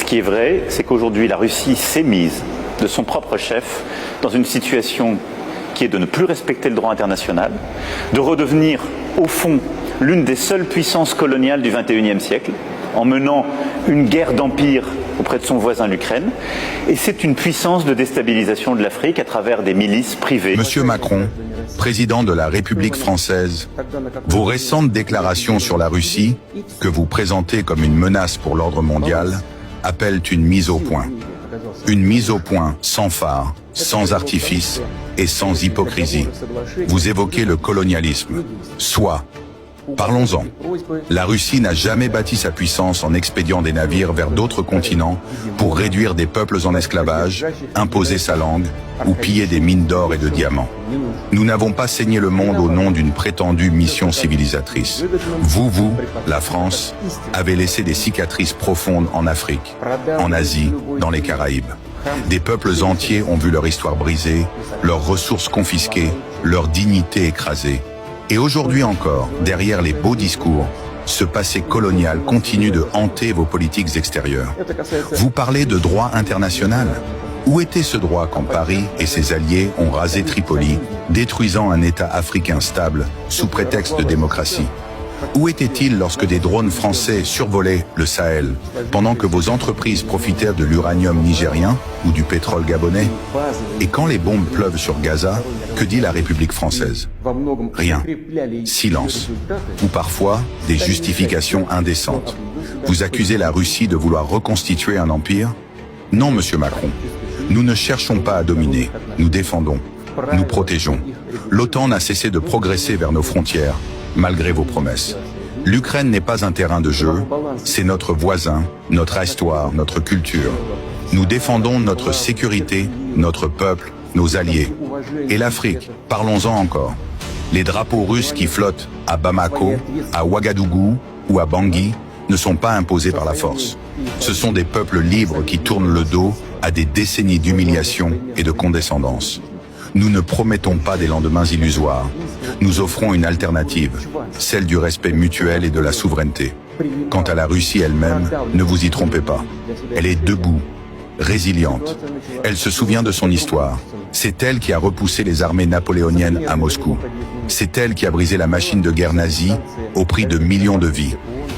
qui est vrai, c'est qu'aujourd'hui la Russie s'est mise de son propre chef dans une situation qui est de ne plus respecter le droit international, de redevenir au fond l'une des seules puissances coloniales du XXIe siècle, en menant une guerre d'empire auprès de son voisin l'Ukraine, et c'est une puissance de déstabilisation de l'Afrique à travers des milices privées. Monsieur Macron, président de la République française, vos récentes déclarations sur la Russie, que vous présentez comme une menace pour l'ordre mondial, appellent une mise au point. Une mise au point sans phare, sans artifice et sans hypocrisie. Vous évoquez le colonialisme. Soit. Parlons-en. La Russie n'a jamais bâti sa puissance en expédiant des navires vers d'autres continents pour réduire des peuples en esclavage, imposer sa langue ou piller des mines d'or et de diamants. Nous n'avons pas saigné le monde au nom d'une prétendue mission civilisatrice. Vous, la France, avez laissé des cicatrices profondes en Afrique, en Asie, dans les Caraïbes. Des peuples entiers ont vu leur histoire brisée, leurs ressources confisquées, leur dignité écrasée. Et aujourd'hui encore, derrière les beaux discours, ce passé colonial continue de hanter vos politiques extérieures. Vous parlez de droit international. Où était ce droit quand Paris et ses alliés ont rasé Tripoli, détruisant un État africain stable sous prétexte de démocratie? Où était-il lorsque des drones français survolaient le Sahel, pendant que vos entreprises profitaient de l'uranium nigérien ou du pétrole gabonais? Et quand les bombes pleuvent sur Gaza, que dit la République française? Rien. Silence. Ou parfois, des justifications indécentes. Vous accusez la Russie de vouloir reconstituer un empire? Non, monsieur Macron. Nous ne cherchons pas à dominer. Nous défendons. Nous protégeons. L'OTAN n'a cessé de progresser vers nos frontières, malgré vos promesses. L'Ukraine n'est pas un terrain de jeu, c'est notre voisin, notre histoire, notre culture. Nous défendons notre sécurité, notre peuple, nos alliés. Et l'Afrique, parlons-en encore. Les drapeaux russes qui flottent à Bamako, à Ouagadougou ou à Bangui ne sont pas imposés par la force. Ce sont des peuples libres qui tournent le dos à des décennies d'humiliation et de condescendance. Nous ne promettons pas des lendemains illusoires. Nous offrons une alternative, celle du respect mutuel et de la souveraineté. Quant à la Russie elle-même, ne vous y trompez pas. Elle est debout, résiliente. Elle se souvient de son histoire. C'est elle qui a repoussé les armées napoléoniennes à Moscou. C'est elle qui a brisé la machine de guerre nazie au prix de millions de vies.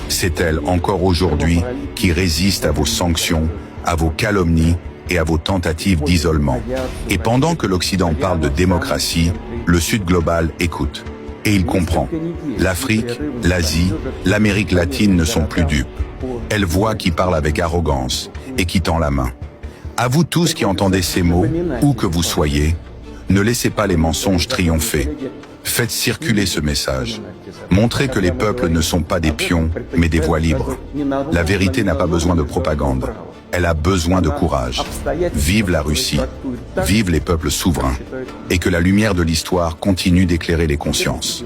C'est elle, encore aujourd'hui, qui résiste à vos sanctions, à vos calomnies et à vos tentatives d'isolement. Et pendant que l'Occident parle de démocratie, le Sud global écoute. Et il comprend. L'Afrique, l'Asie, l'Amérique latine ne sont plus dupes. Elles voient qui parle avec arrogance et qui tend la main. À vous tous qui entendez ces mots, où que vous soyez, ne laissez pas les mensonges triompher. Faites circuler ce message. Montrez que les peuples ne sont pas des pions, mais des voix libres. La vérité n'a pas besoin de propagande. Elle a besoin de courage. Vive la Russie, vive les peuples souverains, et que la lumière de l'histoire continue d'éclairer les consciences.